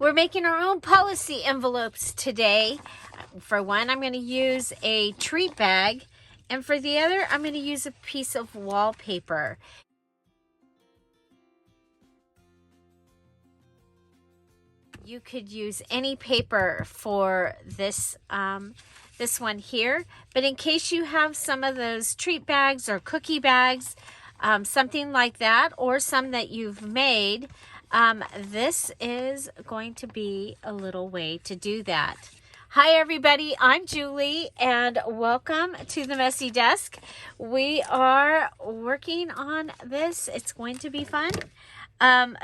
We're making our own policy envelopes today. For one, I'm going to use a treat bag, and for the other, I'm going to use a piece of wallpaper. You could use any paper for this this one here, but in case you have some of those treat bags or cookie bags, something like that, or some that you've made, this is going to be a little way to do that. Hi everybody, I'm Julie and welcome to the Messy Desk. We are working on this. It's going to be fun.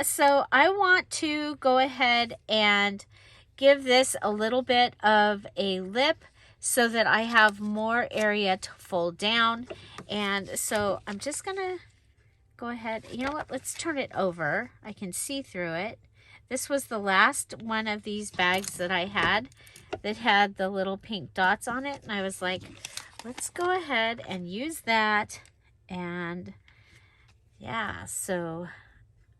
So I want to go ahead and give this a little bit of a lip so that I have more area to fold down. And so I'm just gonna go ahead, you know what, let's turn it over. I can see through it. This was the last one of these bags that I had that had the little pink dots on it. And I was like, let's go ahead and use that. And yeah, so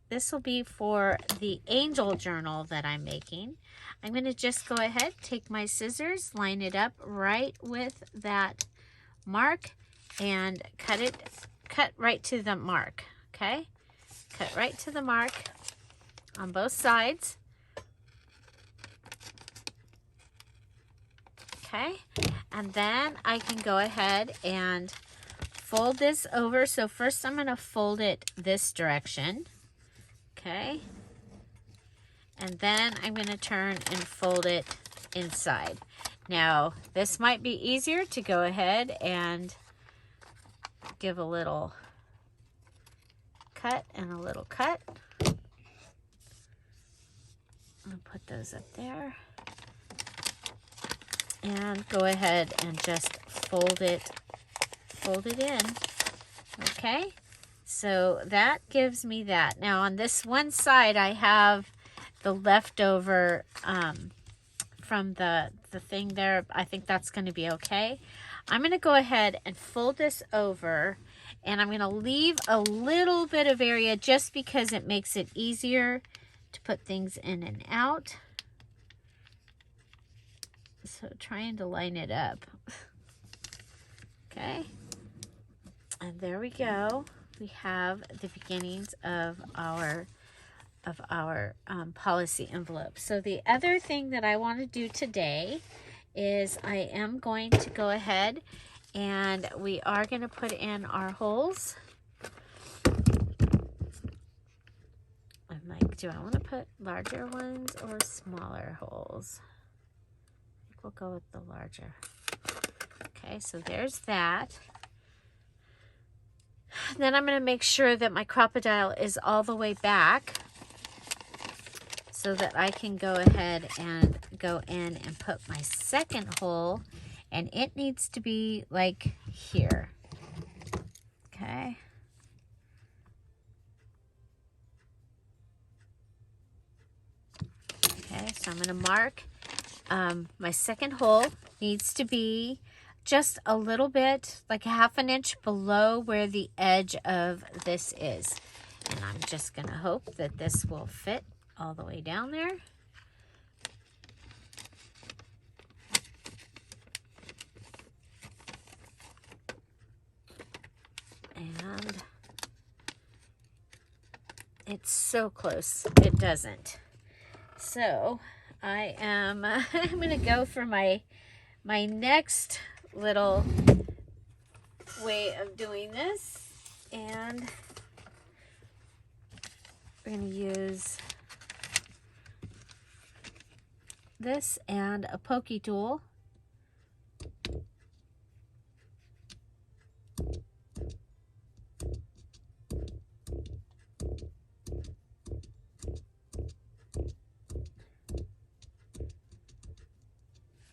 this will be for the angel journal that I'm making. I'm going to just go ahead, take my scissors, line it up right with that mark, and cut right to the mark, okay? Cut right to the mark on both sides. Okay, and then I can go ahead and fold this over. So first I'm going to fold it this direction. Okay, and then I'm going to turn and fold it inside. Now, this might be easier to go ahead and give a little cut and a little cut. I'll put those up there. And go ahead and just fold it in. Okay? So that gives me that. Now on this one side, I have the leftover from the thing there. I think that's going to be okay. I'm going to go ahead and fold this over, and I'm going to leave a little bit of area just because it makes it easier to put things in and out. So trying to line it up. Okay. And there we go. We have the beginnings of our policy envelope. So the other thing that I want to do today is I am going to go ahead and we are going to put in our holes. I'm like, do I want to put larger ones or smaller holes? I think we'll go with the larger. Okay, so there's that. Then I'm going to make sure that my crocodile is all the way back so that I can go ahead and go in and put my second hole, and it needs to be like here. Okay. Okay, so I'm going to mark my second hole needs to be just a little bit, like a ½ inch below where the edge of this is. And I'm just going to hope that this will fit all the way down there. And it's so close, it doesn't. So I am, I'm going to go for my next little way of doing this, and we're going to use this and a pokey tool.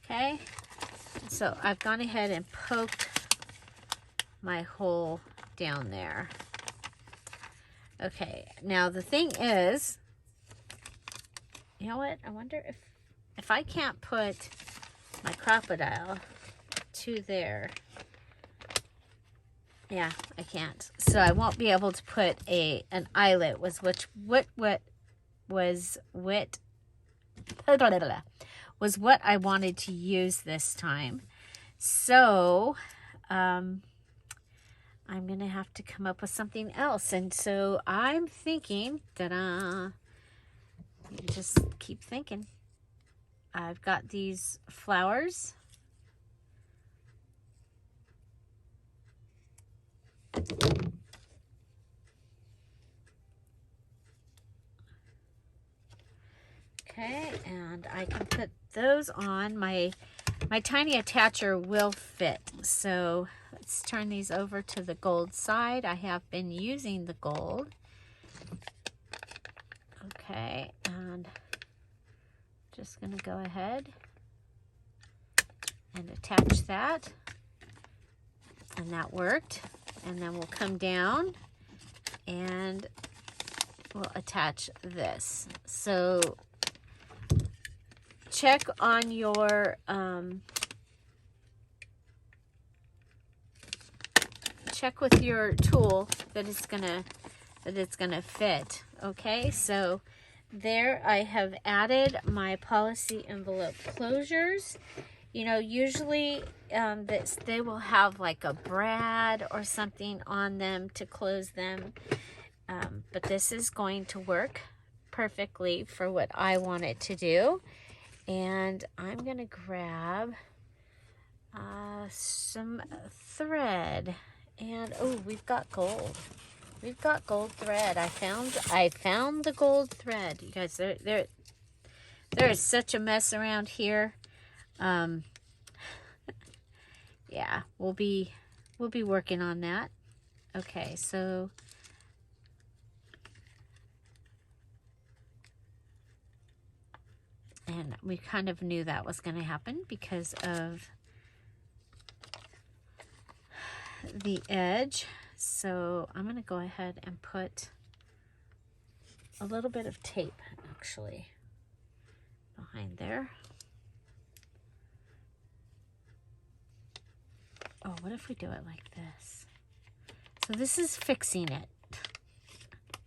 Okay, so I've gone ahead and poked my hole down there. Okay, now the thing is, you know what? I wonder if I can't put my crocodile to there. Yeah, I can't. So I won't be able to put an eyelet, what was what I wanted to use this time. So I'm going to have to come up with something else. And so I'm thinking, just keep thinking. I've got these flowers. Okay, and I can put those on. My tiny attacher will fit. So let's turn these over to the gold side. I have been using the gold. Okay, and just going to go ahead and attach that. And that worked. And then we'll come down and we'll attach this. So check on your check with your tool that it's gonna fit. Okay, so there I have added my policy envelope closures. You know, usually they will have like a brad or something on them to close them, but this is going to work perfectly for what I want it to do. And I'm going to grab some thread. And, oh, we've got gold. We've got gold thread. I found the gold thread. You guys, there is such a mess around here. Yeah, we'll be working on that. Okay, so and we kind of knew that was going to happen because of the edge. So I'm going to go ahead and put a little bit of tape actually behind there. Oh, what if we do it like this? So this is fixing it.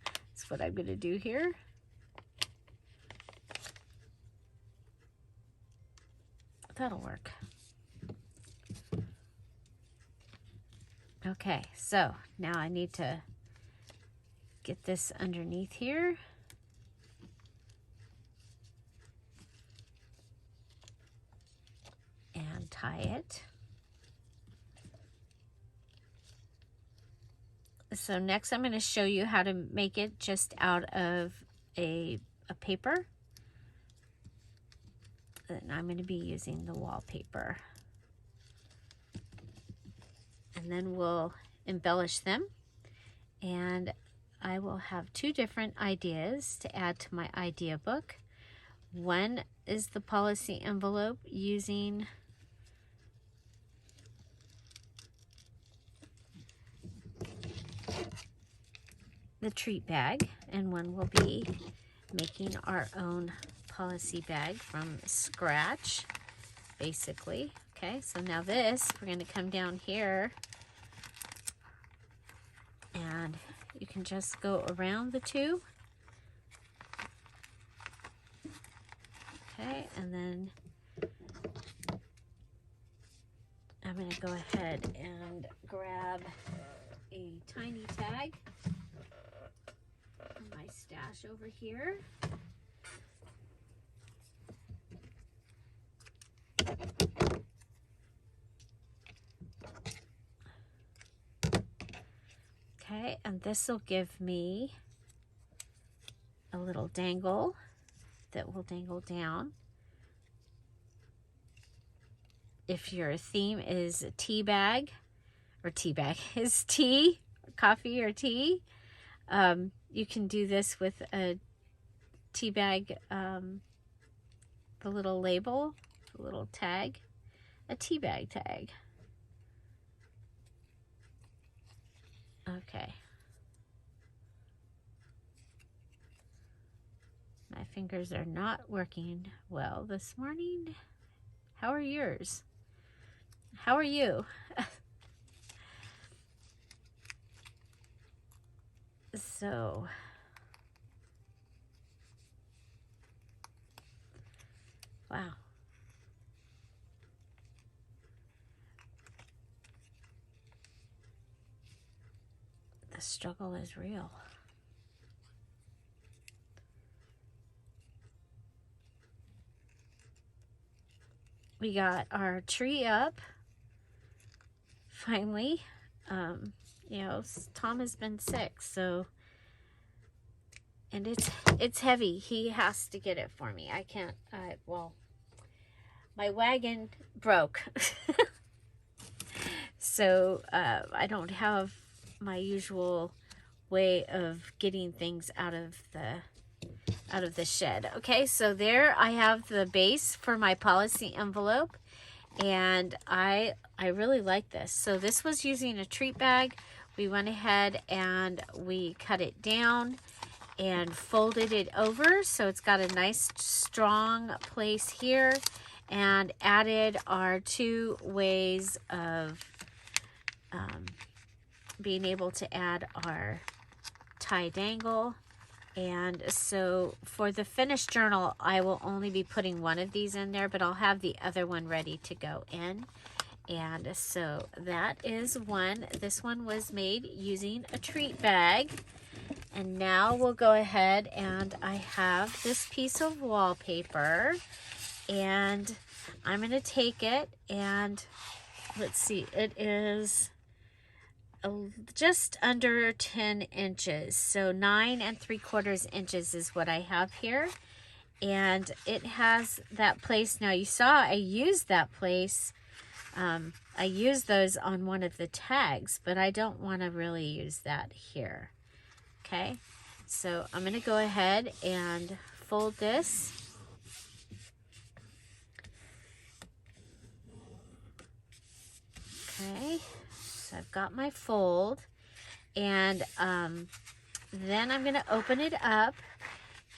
That's what I'm going to do here. That'll work. Okay, so now I need to get this underneath here. And tie it. So next I'm going to show you how to make it just out of a paper. And I'm going to be using the wallpaper. And then we'll embellish them. And I will have two different ideas to add to my idea book. One is the policy envelope using the treat bag, and one will be making our own policy bag from scratch, basically. Okay, so now this, we're going to come down here and you can just go around the two. Okay, and then I'm going to go ahead and grab a tiny tag from my stash over here. Okay, and this will give me a little dangle that will dangle down. If your theme is a tea bag, or is tea, coffee or tea, you can do this with a tea bag, the little label, the little tag, a tea bag tag. Okay. My fingers are not working well this morning. How are yours? How are you? So Wow. The struggle is real. We got our tree up. Finally. You know, Tom has been sick, so, and it's heavy. He has to get it for me. I can't, well, my wagon broke. So, I don't have my usual way of getting things out of the shed. Okay, so there I have the base for my policy envelope, and I really like this. So this was using a treat bag. We went ahead and we cut it down and folded it over so it's got a nice strong place here, and added our 2 ways of being able to add our tie dangle. And so for the finished journal, I will only be putting one of these in there, but I'll have the other one ready to go in. And so that is one. This one was made using a treat bag. And now we'll go ahead, and I have this piece of wallpaper, and I'm going to take it, and let's see, it is just under 10 inches. So 9 3/4 inches is what I have here. And it has that place. Now you saw I used that place. I used those on one of the tags, but I don't want to really use that here. Okay, so I'm going to go ahead and fold this. Okay, so I've got my fold, and then I'm going to open it up,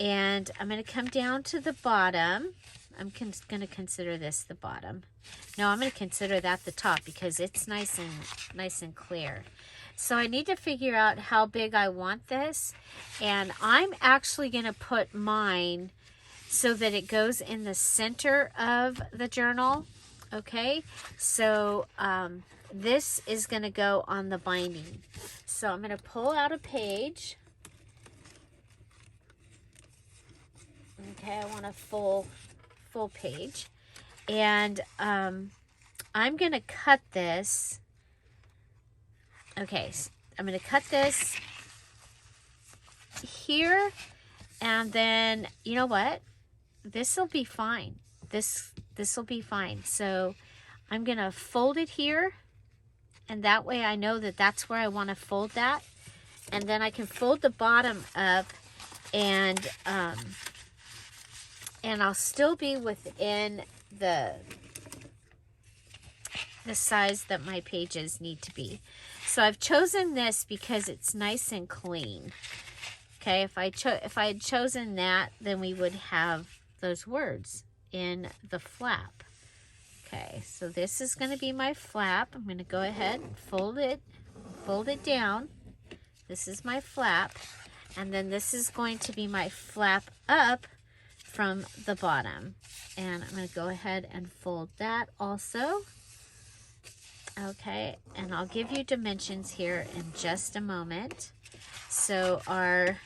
and I'm going to come down to the bottom. I'm going to consider this the bottom. No, I'm going to consider that the top because it's nice and clear. So I need to figure out how big I want this, and I'm actually going to put mine so that it goes in the center of the journal. Okay, so this is going to go on the binding. So I'm going to pull out a page. Okay, I want a full page, and I'm going to cut this. Okay, so I'm going to cut this here, and then, you know what? This will be fine. This will be fine. So I'm going to fold it here, and that way I know that that's where I want to fold that. And then I can fold the bottom up, and I'll still be within the size that my pages need to be. So I've chosen this because it's nice and clean. Okay, if I had chosen that, then we would have those words in the flap. Okay, so this is going to be my flap. I'm going to go ahead and fold it down. This is my flap, and then this is going to be my flap up from the bottom. And I'm going to go ahead and fold that also. Okay, and I'll give you dimensions here in just a moment. So our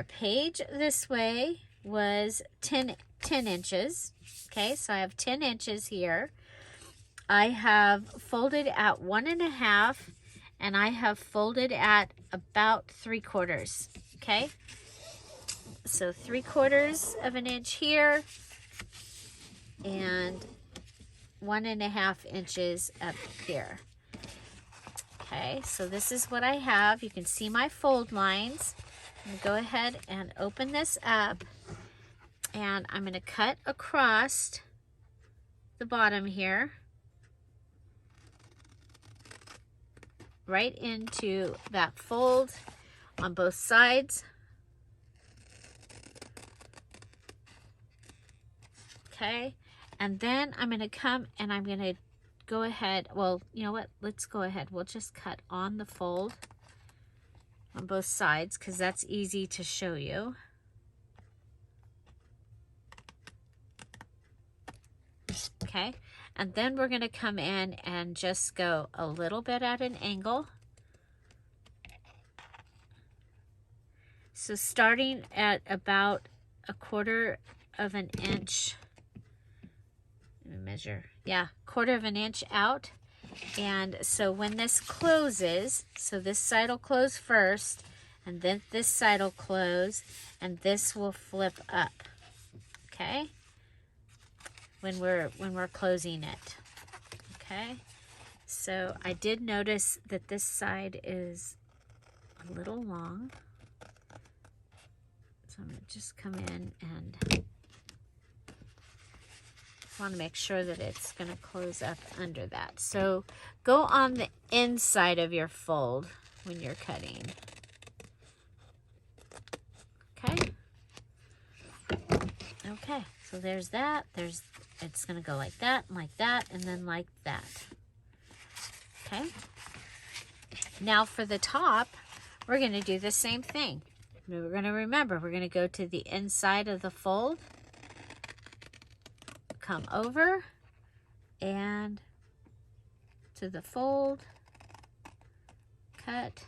page this way was 10 inches. Okay, so I have 10 inches here. I have folded at 1.5, and I have folded at about 3/4. Okay, so 3/4 of an inch here, and 1.5 inches up here. Okay, so this is what I have. You can see my fold lines. I'm going to go ahead and open this up, and I'm going to cut across the bottom here, right into that fold on both sides. Okay, and then I'm going to come and I'm going to go ahead. Well, you know what? Let's go ahead. We'll just cut on the fold on both sides because that's easy to show you. Okay, and then we're going to come in and just go a little bit at an angle. So starting at about 1/4 of an inch, let me measure, yeah, 1/4 of an inch out. And so when this closes, so this side will close first, and then this side will close, and this will flip up, okay? When we're closing it, okay? So I did notice that this side is a little long. So I'm going to just come in and want to make sure that it's going to close up under that. So go on the inside of your fold when you're cutting. Okay? Okay, so there's that. It's going to go like that, and then like that. Okay? Now for the top, we're going to do the same thing. We're going to remember, we're going to go to the inside of the fold, come over, and to the fold, cut,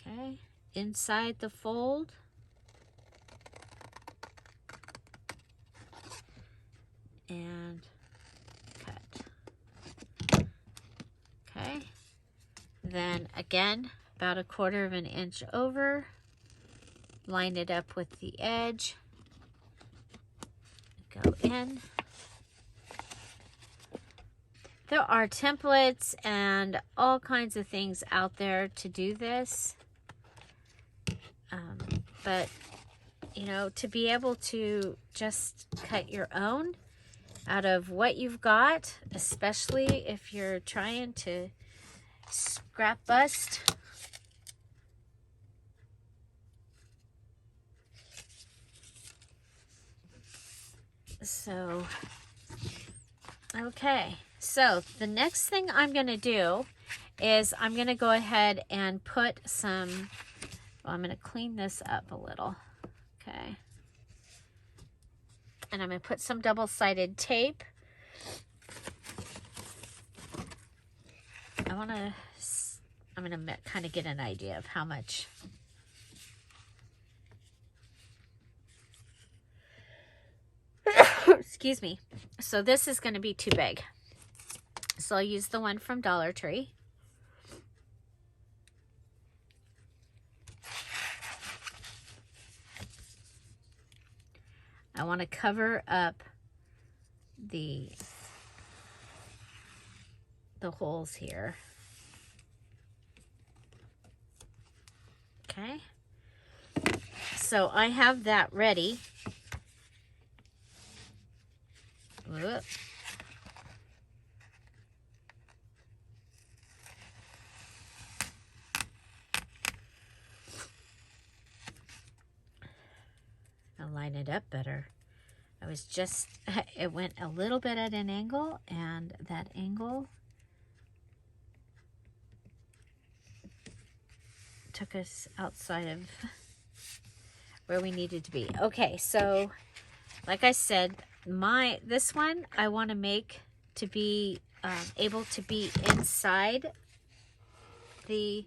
okay, inside the fold, and cut, okay, then again, about 1/4 of an inch over, line it up with the edge, go in. There are templates and all kinds of things out there to do this. But, you know, to be able to just cut your own out of what you've got, especially if you're trying to scrap bust. So, okay. So the next thing I'm going to do is I'm going to go ahead and put some, well, I'm going to clean this up a little. Okay. And I'm going to put some double-sided tape. I'm going to kind of get an idea of how much. Excuse me. So this is going to be too big. So I'll use the one from Dollar Tree. I want to cover up the holes here. Okay. So I have that ready. Whoop. I'll line it up better. It went a little bit at an angle, and that angle took us outside of where we needed to be. Okay, so like I said, this one I want to make to be able to be inside the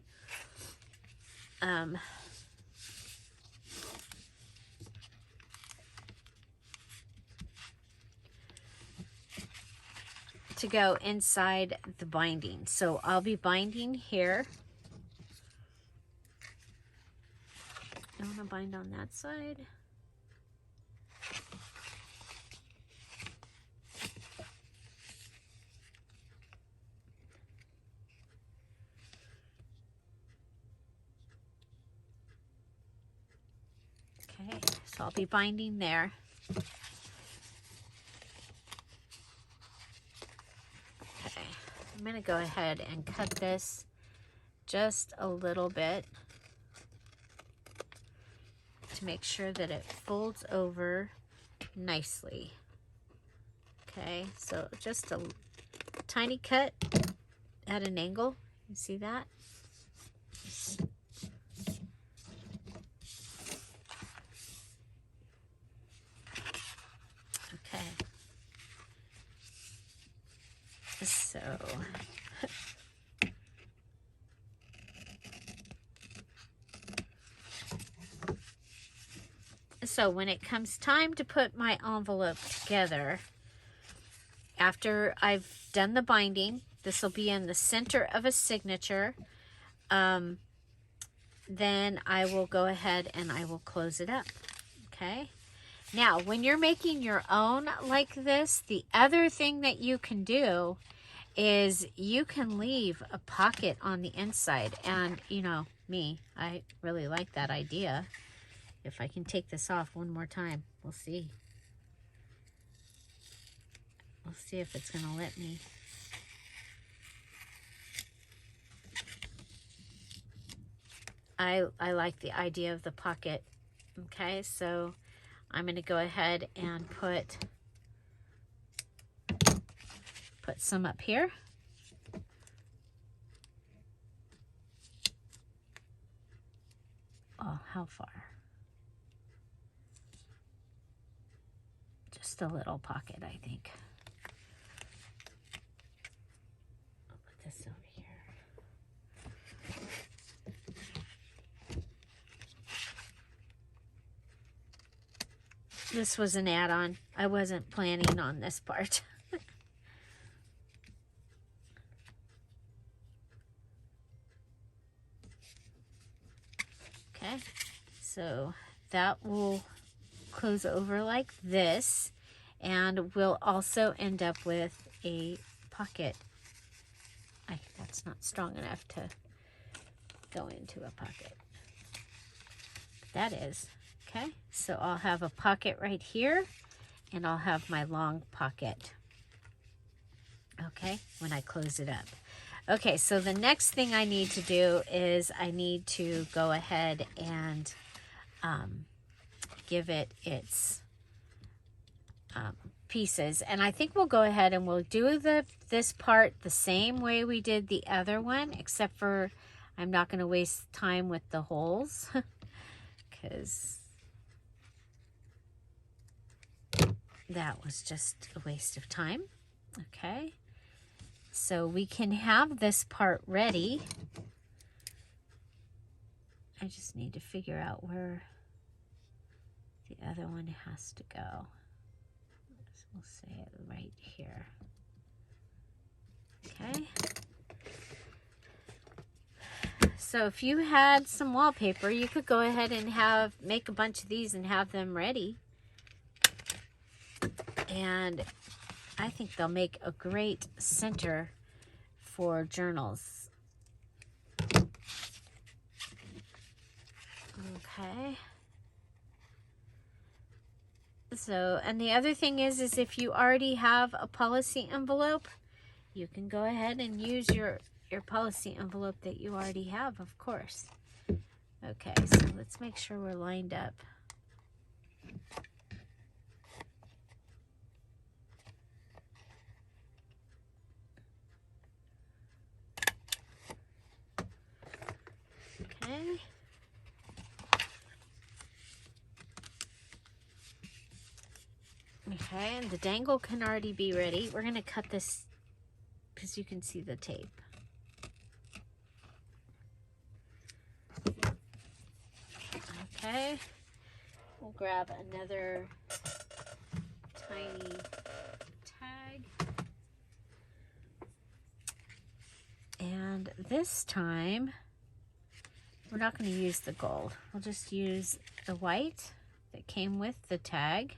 to go inside the binding. So I'll be binding here. I want to bind on that side. Okay, so I'll be binding there. Okay, I'm going to go ahead and cut this just a little bit to make sure that it folds over nicely. Okay, so just a tiny cut at an angle. You see that? Okay. So when it comes time to put my envelope together, after I've done the binding, this will be in the center of a signature. Then I will go ahead and I will close it up. Okay. Now, when you're making your own like this, the other thing that you can do is you can leave a pocket on the inside. And, you know, me, I really like that idea. If I can take this off one more time, we'll see. We'll see if it's going to let me. I like the idea of the pocket. Okay, so I'm going to go ahead and put some up here. Oh, how far? Just a little pocket, I think. I'll put this over here. This was an add-on. I wasn't planning on this part. Okay, so that will close over like this, and we'll also end up with a pocket. That's not strong enough to go into a pocket. That is. Okay, so I'll have a pocket right here, and I'll have my long pocket, okay, when I close it up. Okay, so the next thing I need to do is I need to go ahead and give it its pieces. And I think we'll go ahead and we'll do this part the same way we did the other one, except for I'm not going to waste time with the holes because that was just a waste of time. Okay, so we can have this part ready. I just need to figure out where the other one has to go. So we'll say it right here. Okay. So if you had some wallpaper, you could go ahead and make a bunch of these and have them ready. And I think they'll make a great center for journals. Okay. So, and the other thing is if you already have a policy envelope, you can go ahead and use your policy envelope that you already have, of course. Okay, so let's make sure we're lined up. Okay. Okay, and the dangle can already be ready. We're going to cut this because you can see the tape. Okay, we'll grab another tiny tag. And this time, we're not going to use the gold. We'll just use the white that came with the tag.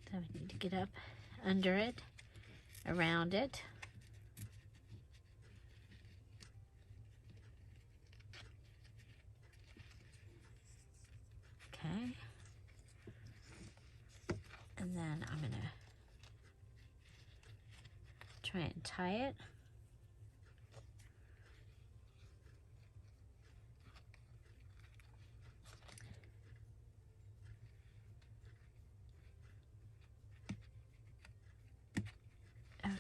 So we need to get up under it, around it. Okay. And then I'm going to try and tie it.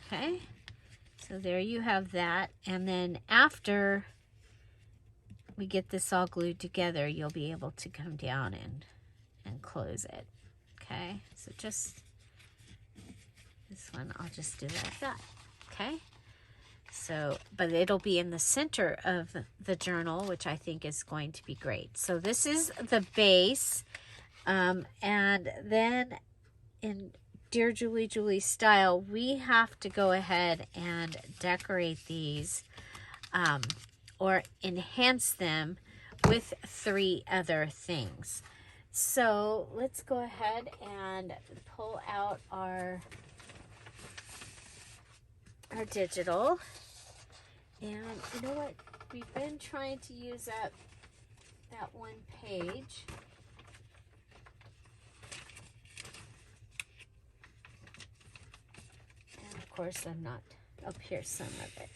Okay, So there you have that. And then after we get this all glued together, you'll be able to come down and close it. Okay, so just this one, I'll just do like that. Okay, so, but it'll be in the center of the journal, which I think is going to be great. So this is the base. And then in Dear Julie Julie style, we have to go ahead and decorate these or enhance them with 3 other things. So let's go ahead and pull out our digital. And you know what? We've been trying to use up that one page. And of course, I'm not up here some of it.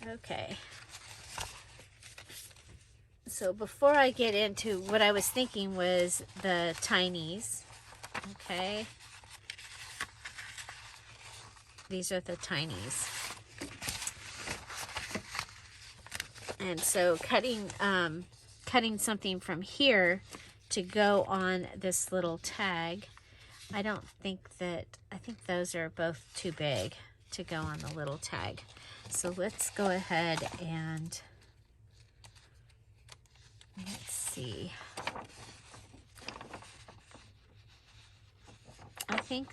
Okay. So before I get into what I was thinking was the tinies. Okay. These are the tinies. And so cutting something from here to go on this little tag, I think those are both too big to go on the little tag. So let's go ahead and let's see. I think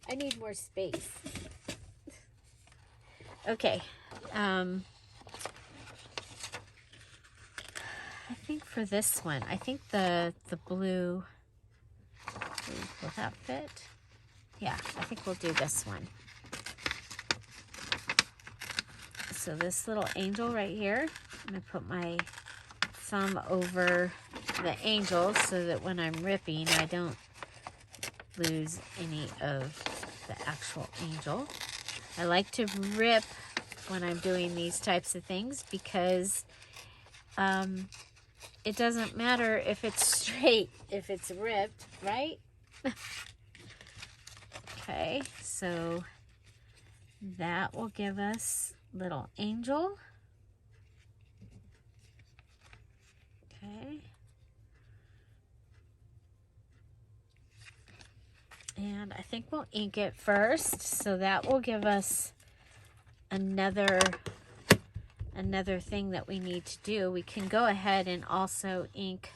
I need more space. Okay. I think for this one, I think the blue, will that fit? Yeah, I think we'll do this one. So this little angel right here, I'm going to put my thumb over the angel so that when I'm ripping, I don't lose any of the actual angel. I like to rip when I'm doing these types of things because it doesn't matter if it's straight, if it's ripped, right? Okay, so that will give us little angel. Okay. And I think we'll ink it first, so that will give us another thing that we need to do. We can go ahead and also ink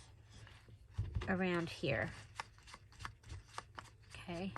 around here. Okay.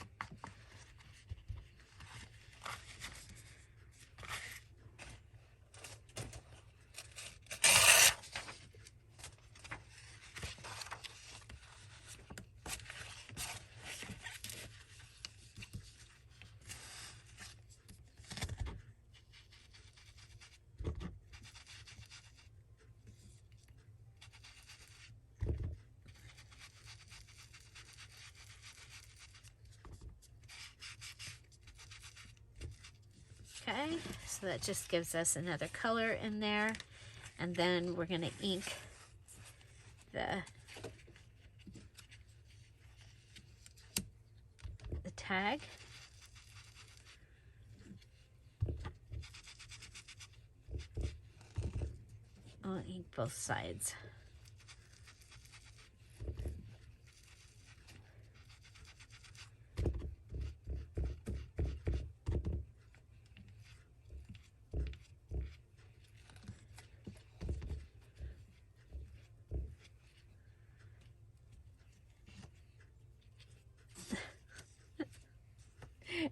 Okay, so that just gives us another color in there. And then we're going to ink the tag. I'll ink both sides.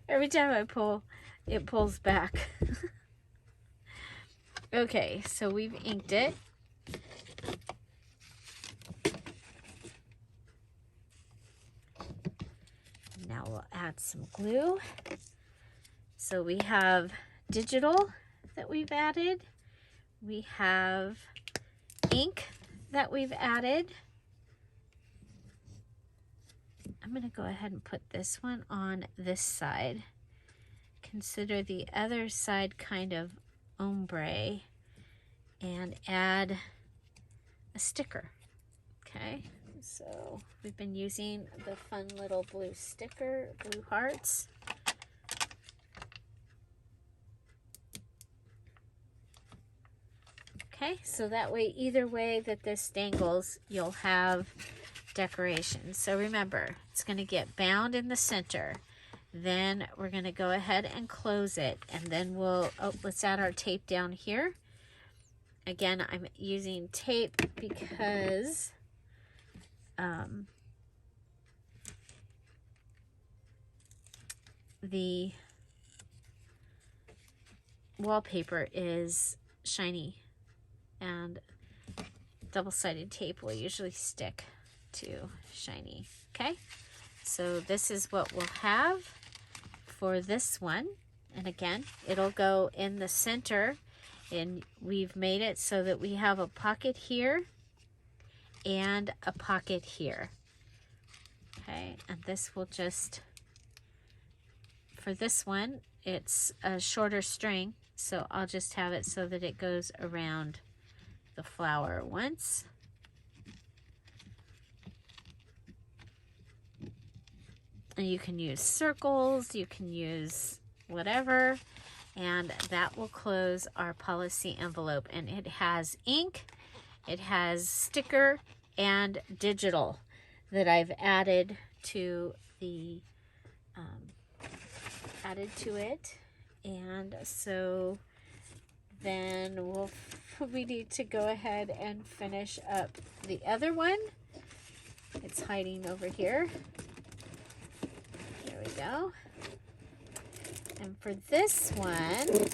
Every time I pull, it pulls back. Okay, so we've inked it. Now we'll add some glue. So we have digital that we've added. We have ink that we've added. I'm going to go ahead and put this one on this side. Consider the other side kind of ombre and add a a sticker. Okay, so we've been using the fun little blue sticker, blue hearts. Okay, so that way, either way that this dangles, you'll have decoration. So remember, it's going to get bound in the center. Then we're going to go ahead and close it. And then we'll, oh, let's add our tape down here. Again, I'm using tape because the wallpaper is shiny, and double-sided tape will usually stick to shiny. Okay, so this is what we'll have for this one. And again, it'll go in the center, and we've made it so that we have a pocket here and a pocket here. Okay, and this will just, for this one, it's a shorter string, so I'll just have it so that it goes around the flower once. And you can use circles, you can use whatever, and that will close our policy envelope. And it has ink, it has sticker, and digital that I've added to the added to it. And so then we need to go ahead and finish up the other one. It's hiding over here. There we go. And for this one,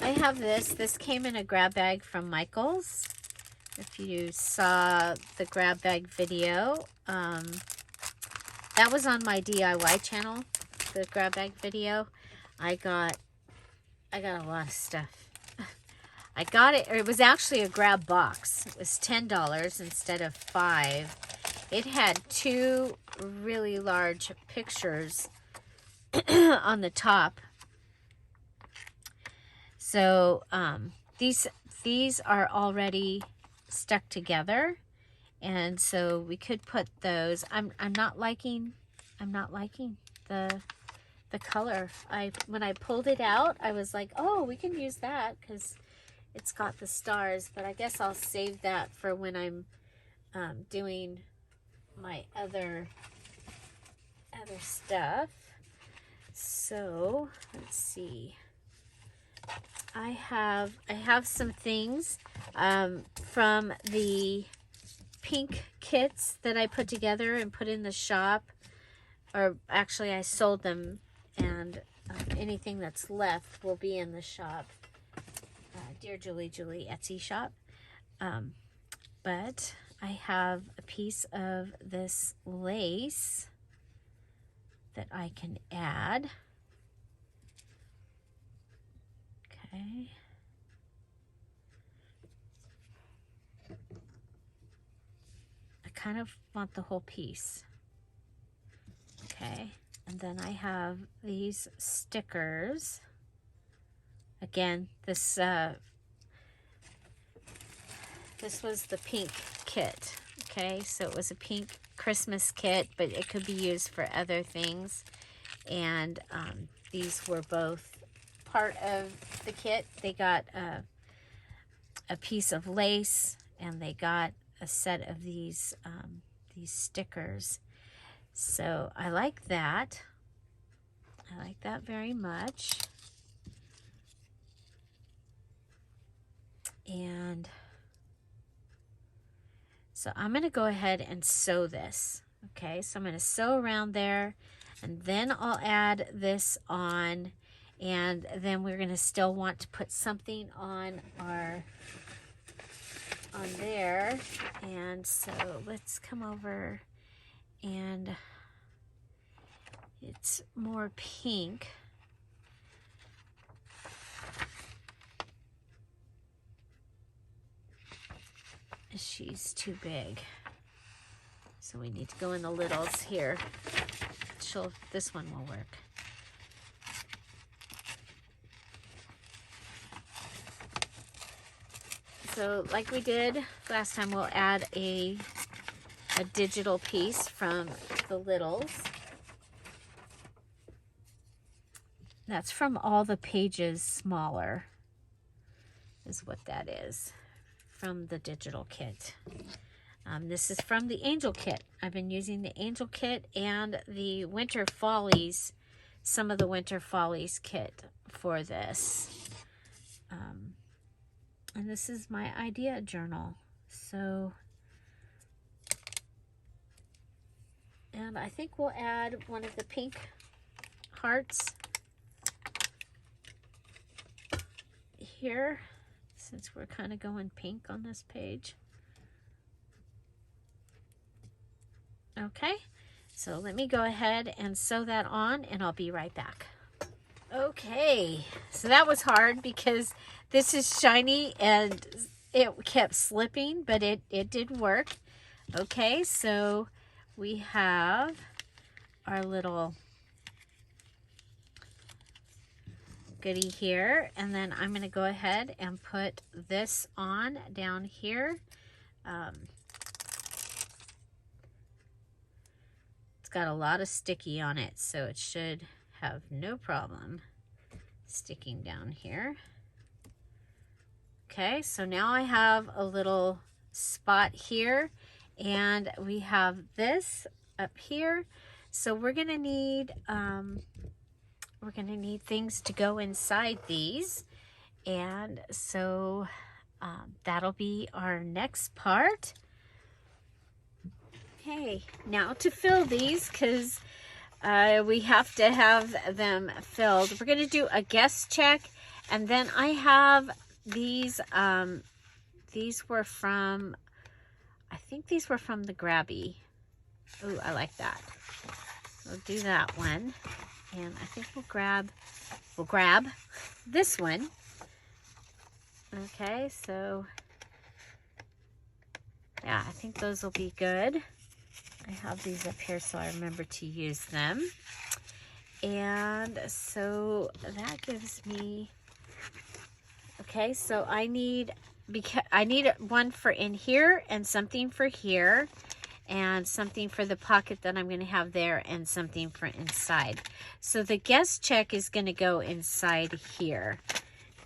I have this. This came in a grab bag from Michael's. If you saw the grab bag video, that was on my DIY channel, the grab bag video. I got a lot of stuff. I got it, or it was actually a grab box. It was $10 instead of $5. It had 2 really large pictures on the top. So these are already stuck together, and so we could put those. I'm not liking the color. When I pulled it out, I was like, oh, we can use that because it's got the stars, but I guess I'll save that for when I'm doing my other stuff. So let's see. I have some things from the pink kits that I put together and put in the shop, or actually I sold them, and anything that's left will be in the shop. DearJulieJulie Etsy shop. But I have a piece of this lace that I can add. Okay. I kind of want the whole piece. Okay. And then I have these stickers. Again, this was the pink kit. Okay, so it was a pink Christmas kit, but it could be used for other things. And these were both part of the kit. They got a piece of lace, and they got a set of these stickers. So I like that. I like that very much. And so I'm going to go ahead and sew this. Okay, so I'm going to sew around there, and then I'll add this on, and then we're going to still want to put something on there. And so let's come over, and it's more pink. She's too big, so we need to go in the littles here. This one will work. so like we did last time, we'll add a digital piece from the Littles. That's from All the Pages Smaller, is what that is, from the digital kit. This is from the Angel Kit. I've been using the Angel Kit and the Winter Follies, some of the Winter Follies kit for this. And this is my idea journal. So, and I think we'll add one of the pink hearts here, since we're kind of going pink on this page. Okay, so let me go ahead and sew that on, and I'll be right back. Okay, so that was hard because this is shiny and it kept slipping, but it did work. Okay, so we have our little goodie here, and then I'm going to go ahead and put this on down here. It's got a lot of sticky on it, so it should have no problem sticking down here. Okay, so now I have a little spot here, and we have this up here. So we're gonna need things to go inside these, and so that'll be our next part. Okay, now to fill these, because we have to have them filled. We're going to do a guest check, and then I have these. These were from, I think these were from the Grabby. Ooh, I like that. We'll do that one, and I think we'll grab this one. Okay, so yeah, I think those will be good. I have these up here so I remember to use them. And so that gives me, okay, so I need one for in here, and something for here, and something for the pocket that I'm going to have there, and something for inside. So the guest check is going to go inside here.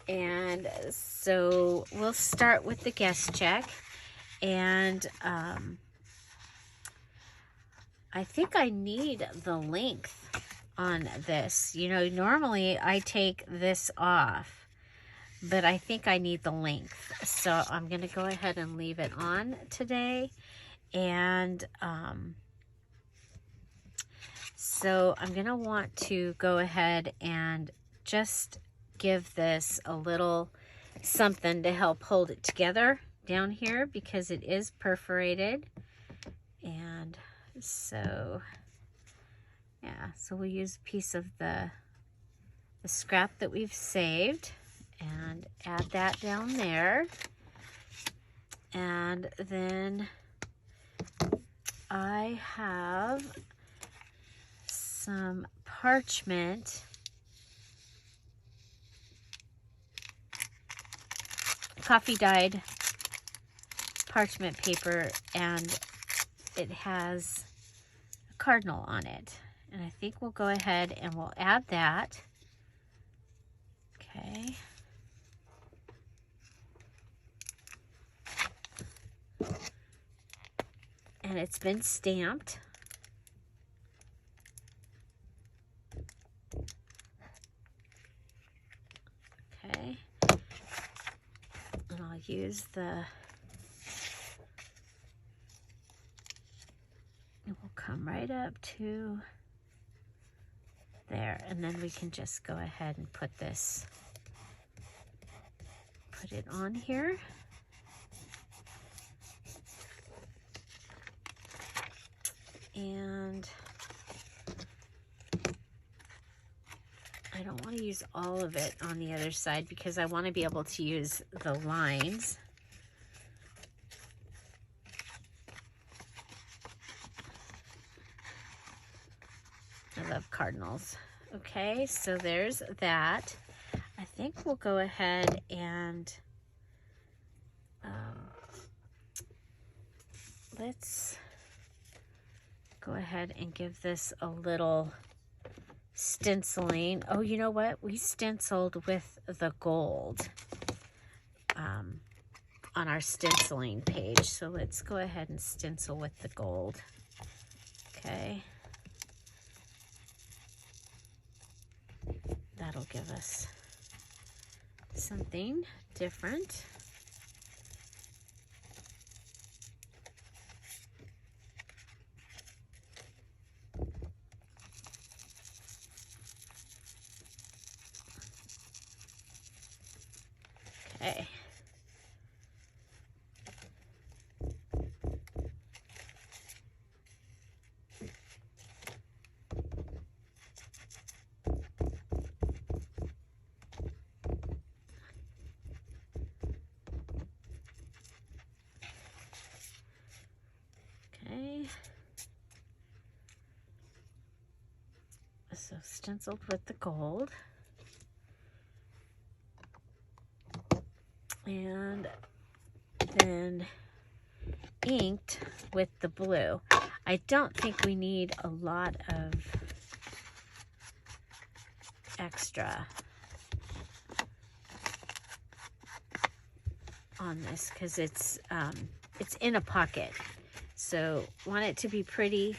And so we'll start with the guest check. And I think I need the length on this. You know, normally I take this off, but I think I need the length. So I'm going to go ahead and leave it on today. And so I'm going to want to go ahead and just give this a little something to help hold it together down here, because it is perforated. And so yeah, so we'll use a piece of the scrap that we've saved and add that down there. And then I have some parchment, coffee dyed parchment paper, and it has a cardinal on it. And I think we'll go ahead and we'll add that. Okay. And it's been stamped. Okay. And I'll use the, it will come right up to there, and then we can just go ahead and put it on here. And I don't want to use all of it on the other side because I want to be able to use the lines. I love cardinals. Okay, so there's that. I think we'll go ahead and let's go ahead and give this a little stenciling. Oh, you know what? We stenciled with the gold on our stenciling page. So let's go ahead and stencil with the gold. Okay. That'll give us something different. Okay. Okay. So stenciled with the gold. And then inked with the blue. I don't think we need a lot of extra on this because it's in a pocket. So want it to be pretty.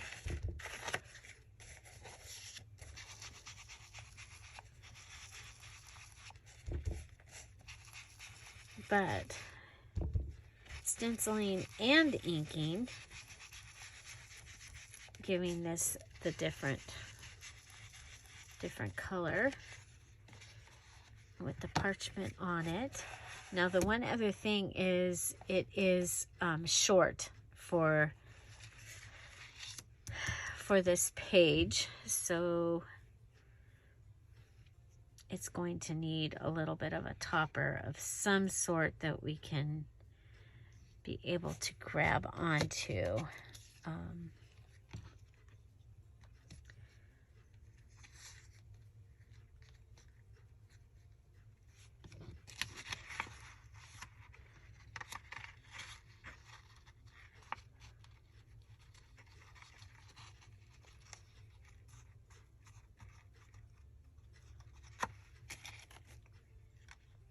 But stenciling and inking, giving this the different color with the parchment on it. Now the one other thing is it is short for this page, so it's going to need a little bit of a topper of some sort that we can be able to grab onto.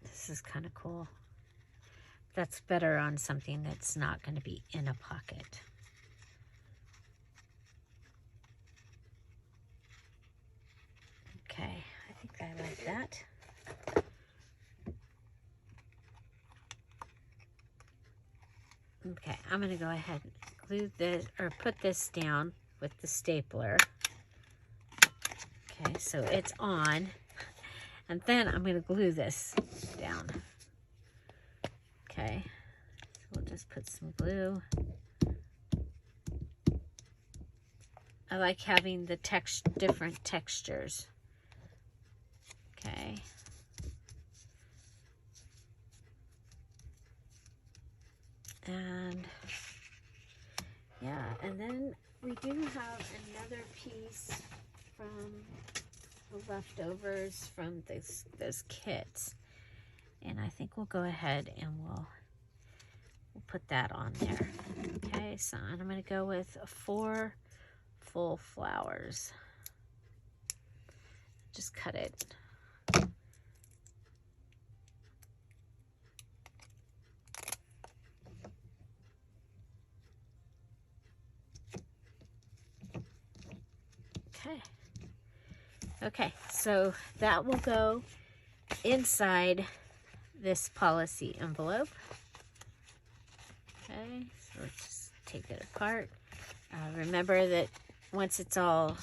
This is kind of cool. That's better on something that's not going to be in a pocket. Okay, I think I like that. Okay, I'm going to go ahead and glue this, or put this down with the stapler. Okay, so it's on. And then I'm going to glue this down. Okay, so we'll just put some glue. I like having the different textures. Okay. And yeah, and then we do have another piece from the leftovers from those kits, and I think we'll go ahead and we'll put that on there. Okay, so I'm going to go with 4 full flowers. Just cut it. Okay. Okay, so that will go inside this policy envelope. Okay, so let's just take it apart. Remember that once it's all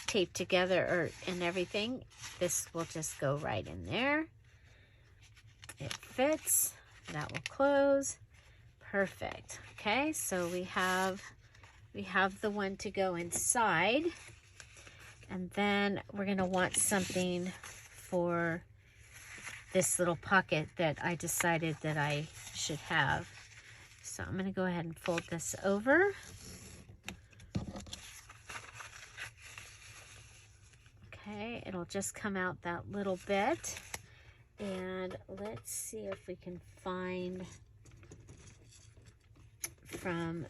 taped together and everything, this will just go right in there. It fits. That will close. Perfect. Okay, so we have the one to go inside. And then we're going to want something for this little pocket that I decided that I should have. So I'm going to go ahead and fold this over. Okay, it'll just come out that little bit. And let's see if we can find from,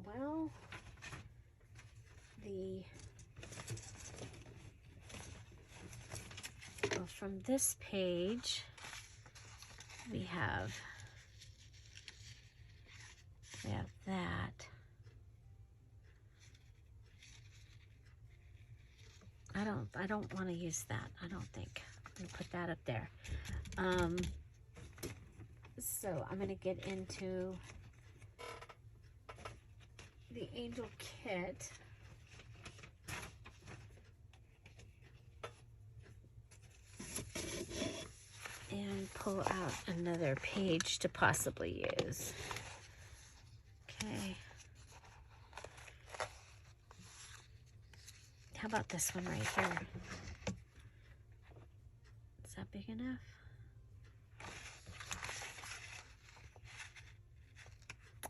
well, from this page, we have that. I don't want to use that. I don't think. I'm going to put that up there. So I'm going to get into the angel kit. And pull out another page to possibly use. Okay. How about this one right here? Is that big enough?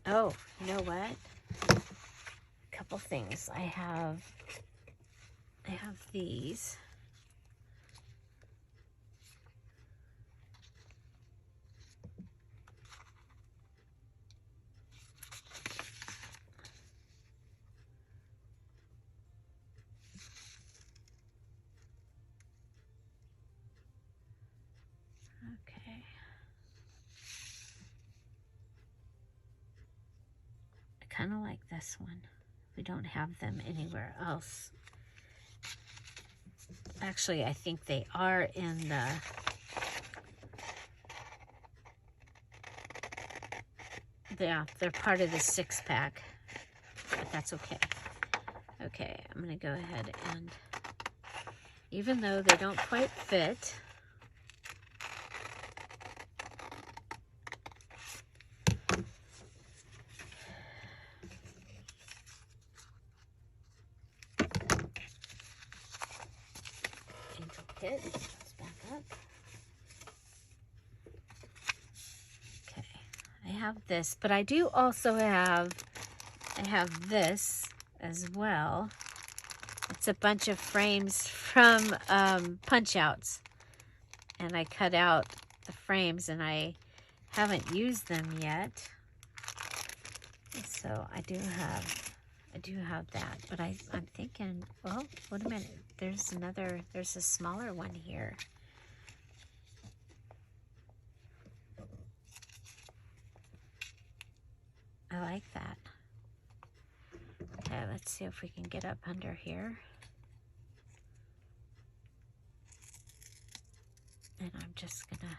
Oh, you know what? A couple things. I have these. Okay. I kind of like this one. We don't have them anywhere else. Actually, I think they are in the... Yeah, they're part of the 6-pack, but that's okay. Okay, I'm going to go ahead and, even though they don't quite fit, angel kit, let's back up. Okay, I have this, but I do also have, I have this as well. It's a bunch of frames from punch outs, and I cut out the frames and I haven't used them yet, so I do have that. But I'm thinking, well, wait a minute, there's a smaller one here. I like that. Okay, let's see if we can get up under here. And I'm just gonna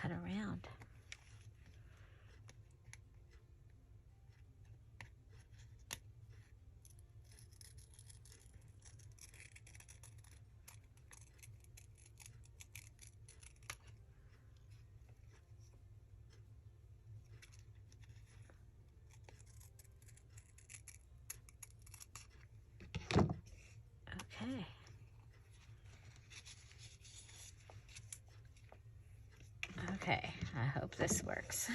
cut around. Okay. Okay, I hope this works.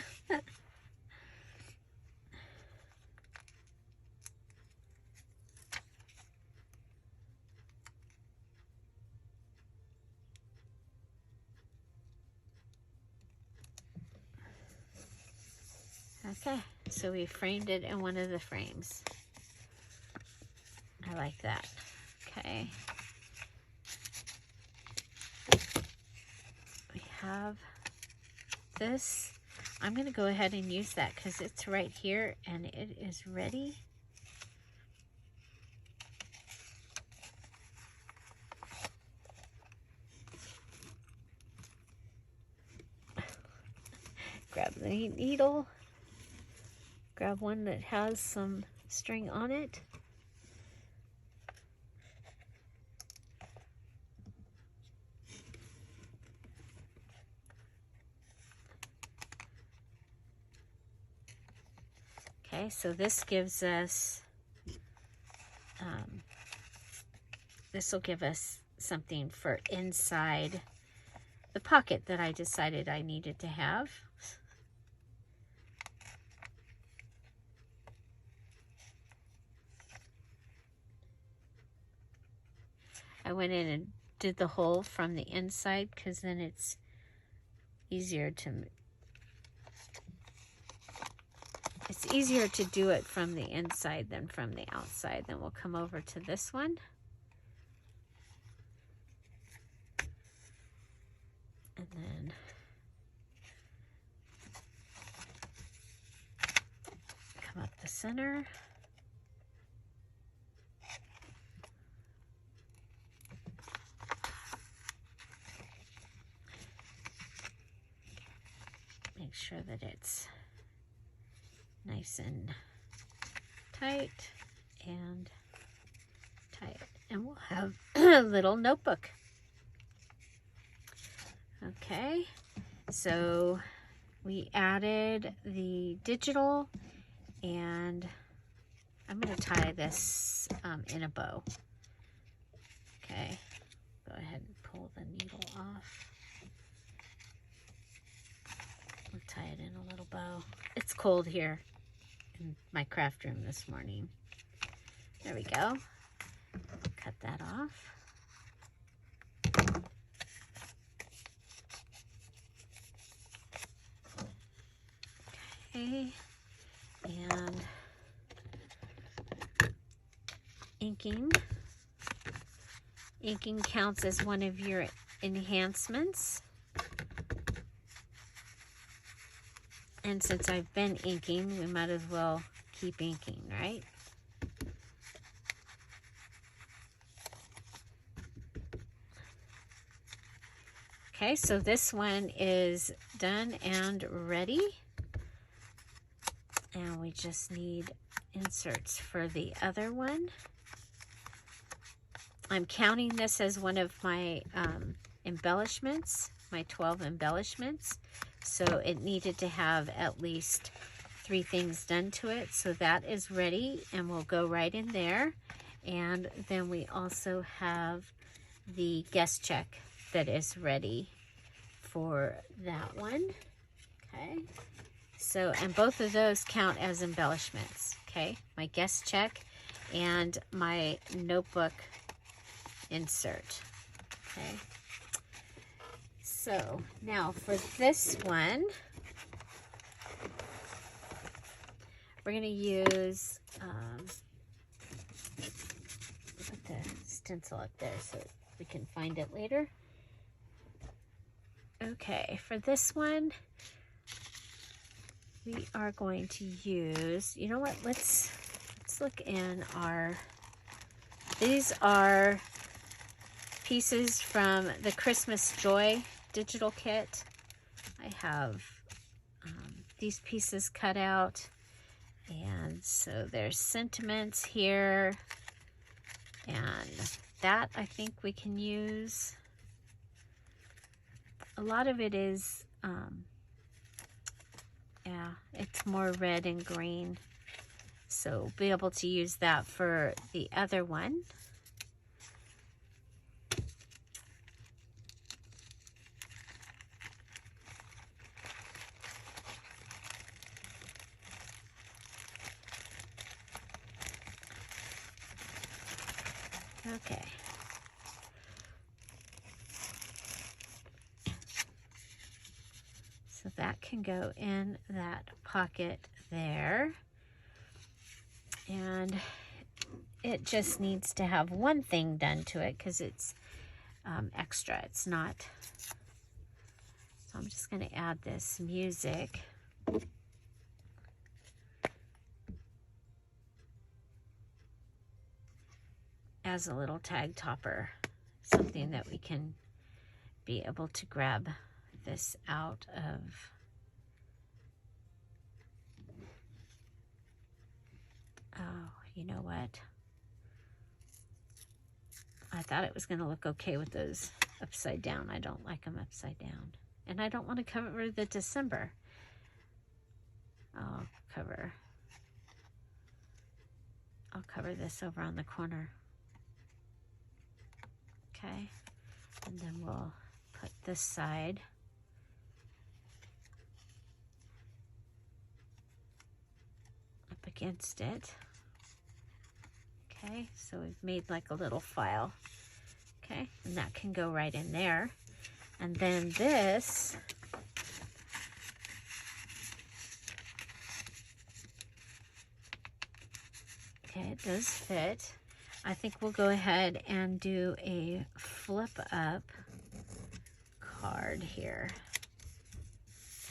Okay, so we framed it in one of the frames. I like that. Okay. We have this. I'm going to go ahead and use that because it's right here and it is ready. Grab the needle. Grab one that has some string on it. Okay, so this gives us, this will give us something for inside the pocket that I decided I needed to have. I went in and did the hole from the inside because then it's easier to do it from the inside than from the outside. Then we'll come over to this one. And then come up the center. Make sure that it's nice and tight and tight. And we'll have a little notebook. Okay, so we added the digital, and I'm going to tie this in a bow. Okay, go ahead and pull the needle off. We'll tie it in a little bow. It's cold here in my craft room this morning. There we go. Cut that off. Okay, and inking. Inking counts as one of your enhancements. And since I've been inking, we might as well keep inking, right? Okay, so this one is done and ready. And we just need inserts for the other one. I'm counting this as one of my embellishments, my 12 embellishments. So it needed to have at least 3 things done to it. So that is ready and will go right in there. And then we also have the guest check that is ready for that one. Okay. So, and both of those count as embellishments. Okay. My guest check and my notebook insert. Okay. So now for this one, we're going to use, put the stencil up there so we can find it later. Okay, for this one, we are going to use, you know what, let's look in our, these are pieces from the Christmas Joy digital kit. I have these pieces cut out, and so there's sentiments here, and that I think we can use. A lot of it is yeah, it's more red and green, so we'll be able to use that for the other one. Okay. So that can go in that pocket there. And it just needs to have one thing done to it because it's extra. It's not. So I'm just going to add this music. As a little tag topper, something that we can be able to grab this out of. Oh, you know what? I thought it was going to look okay with those upside down. I don't like them upside down. And I don't want to cover the December. I'll cover this over on the corner. Okay, and then we'll put this side up against it. Okay, so we've made like a little file. Okay, and that can go right in there. And then this, okay, it does fit. I think we'll go ahead and do a flip up card here.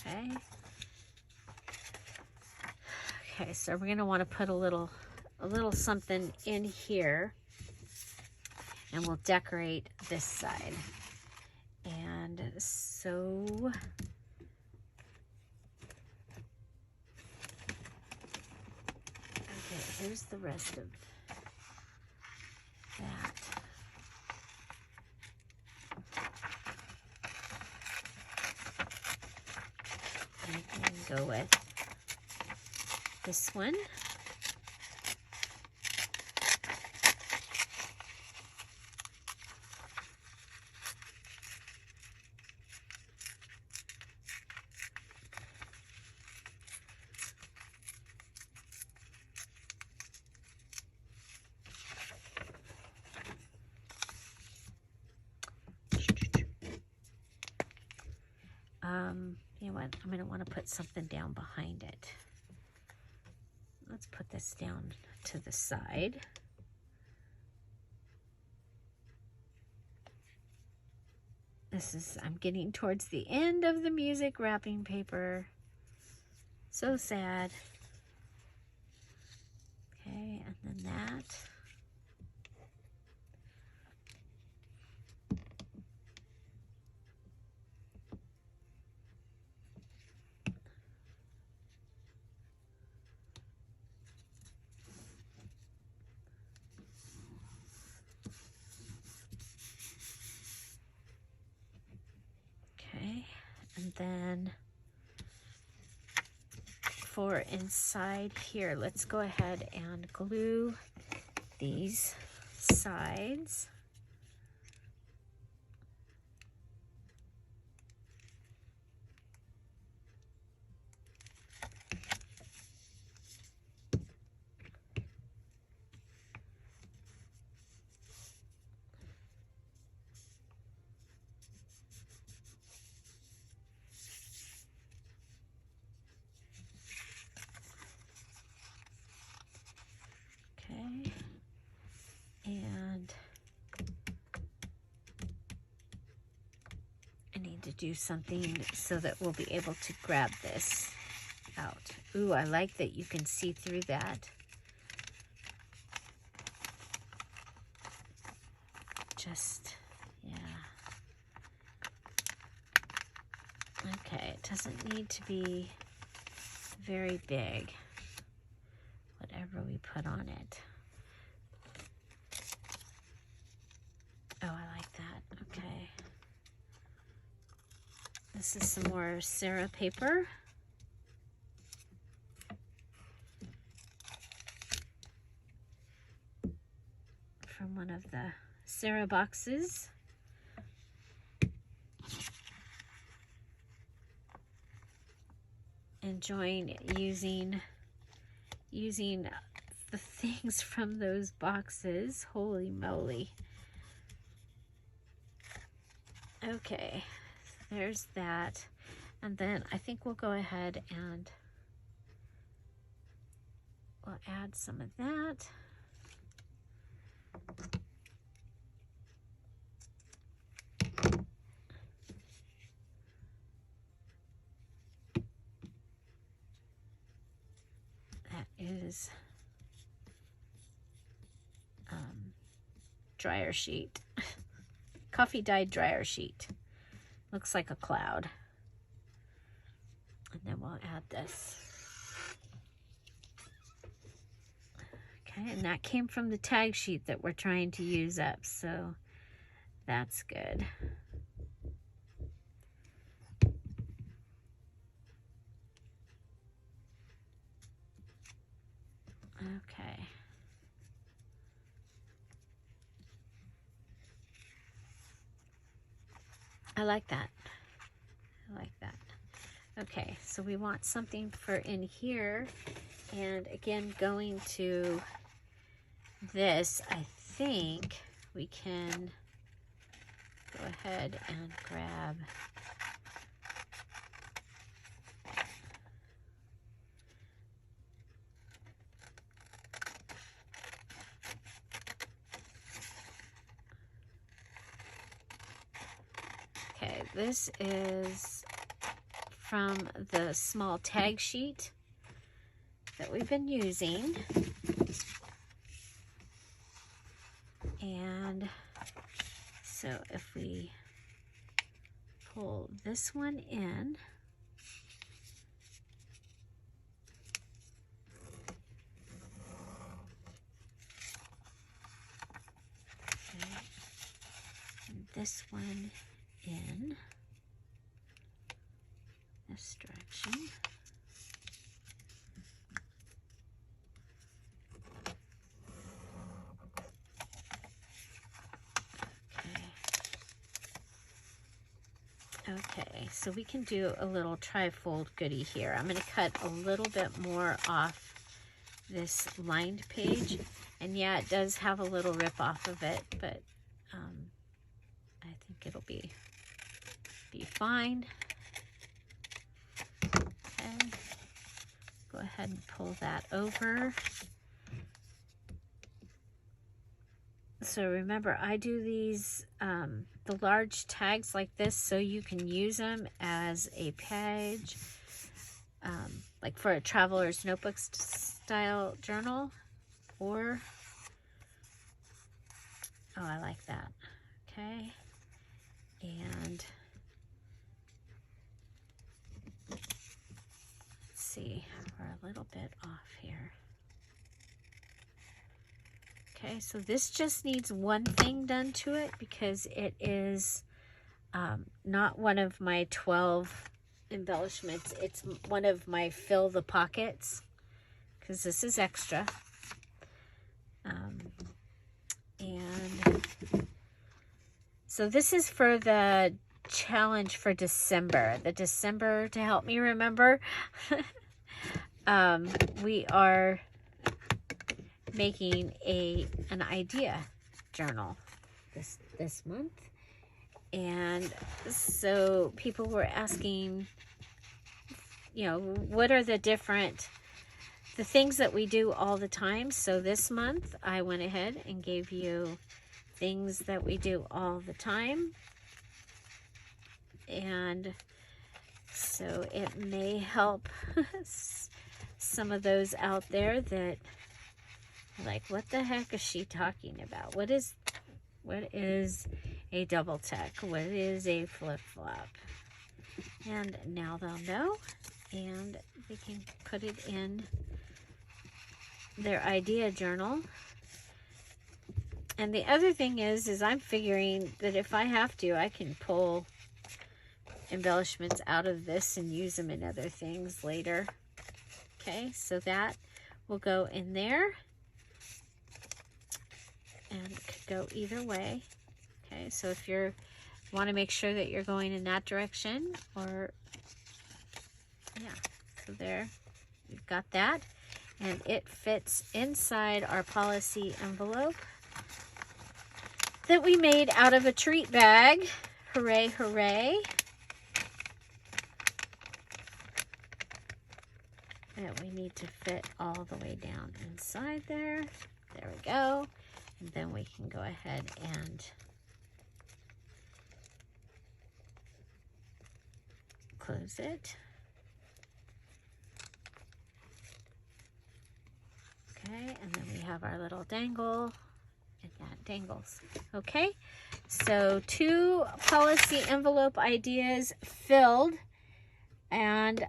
Okay. Okay, so we're going to want to put a little something in here, and we'll decorate this side. And so okay, here's the rest of that. And then go with this one. You know what? I'm going to want to put something down behind it. Let's put this down to the side. I'm getting towards the end of the music wrapping paper. So sad. Okay, and then that. And then for inside here, let's go ahead and glue these sides. And I need to do something so that we'll be able to grab this out. Ooh, I like that you can see through that. Just, yeah. Okay, it doesn't need to be very big, whatever we put on it. Oh, I like that. Okay. This is some more Sarah paper. From one of the Sarah boxes. Enjoying using the things from those boxes. Holy moly. Okay, there's that. And then I think we'll go ahead and we'll add some of that. That is dryer sheet. Coffee dyed dryer sheet. Looks like a cloud. And then we'll add this. Okay, and that came from the tag sheet that we're trying to use up, so that's good. Okay. I like that. I like that. Okay, so we want something for in here. And again, going to this, I think we can go ahead and grab okay, this is from the small tag sheet that we've been using. And so if we pull this one in, okay, and this one in this direction. Okay, so we can do a little tri-fold goodie here. I'm going to cut a little bit more off this lined page. And yeah, it does have a little rip off of it, but I think it'll be fine. Okay, go ahead and pull that over. So remember, I do these, the large tags like this so you can use them as a page, like for a traveler's notebook style journal, or, oh, I like that. Okay, and let's see, we're a little bit off here. Okay, so this just needs one thing done to it because it is not one of my 12 embellishments. It's one of my fill the pockets because this is extra. And so this is for the challenge for December. The December to help me remember. We are making an idea journal this month, and so people were asking, you know, what are the things that we do all the time. So this month I went ahead and gave you things that we do all the time, and so it may help some of those out there that like, what the heck is she talking about? What is a double tuck? What is a flip-flop? And now they'll know, and they can put it in their idea journal. And the other thing is I'm figuring that if I have to, I can pull embellishments out of this and use them in other things later. Okay, so that will go in there. And it could go either way. Okay, so if you want to make sure that you're going in that direction, or yeah, so there, you've got that, and it fits inside our policy envelope that we made out of a treat bag. Hooray, hooray. And we need to fit all the way down inside there. There we go. And then we can go ahead and close it. Okay, and then we have our little dangle, and that dangles. Okay, so 2 policy envelope ideas filled, and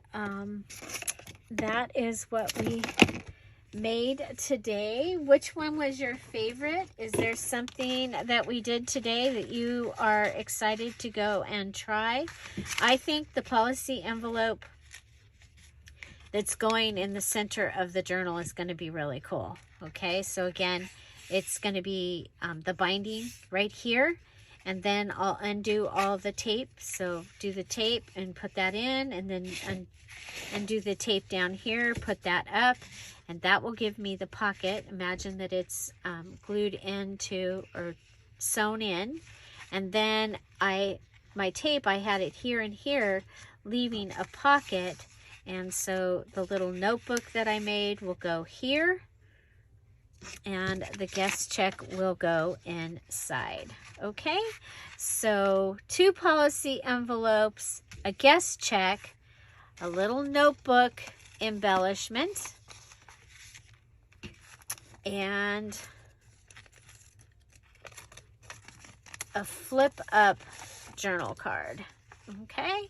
that is what we made today. Which one was your favorite? Is there something that we did today that you are excited to go and try? I think the policy envelope that's going in the center of the journal is going to be really cool. Okay, so again, it's going to be the binding right here, and then I'll undo all the tape. So do the tape and put that in, and then undo the tape down here, put that up, and that will give me the pocket. Imagine that it's glued into or sewn in, And then my tape, I had it here and here, leaving a pocket. And so the little notebook that I made will go here, and the guest check will go inside. Okay, so 2 policy envelopes, a guest check, a little notebook embellishment, and a flip up journal card. Okay,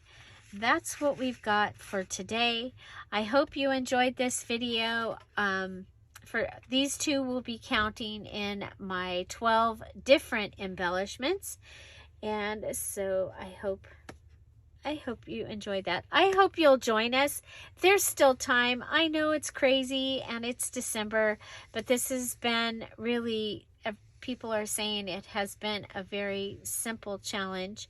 that's what we've got for today. I hope you enjoyed this video. For these 2 will be counting in my 12 different embellishments, and so I hope you enjoyed that. I hope you'll join us. There's still time. I know it's crazy and it's December, but this has been really, people are saying it has been a very simple challenge.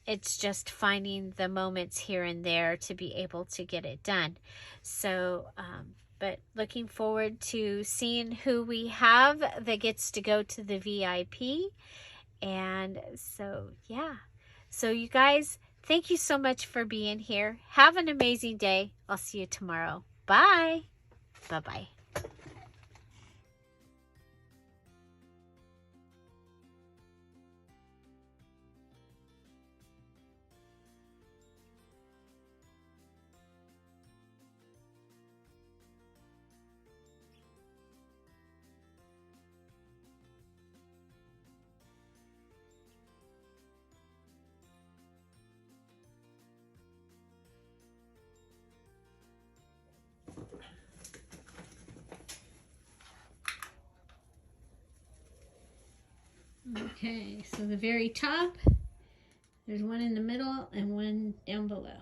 It's just finding the moments here and there to be able to get it done. So, but looking forward to seeing who we have that gets to go to the VIP. And so, yeah. So you guys, thank you so much for being here. Have an amazing day. I'll see you tomorrow. Bye. Bye-bye. Okay, so the very top, there's one in the middle and one down below.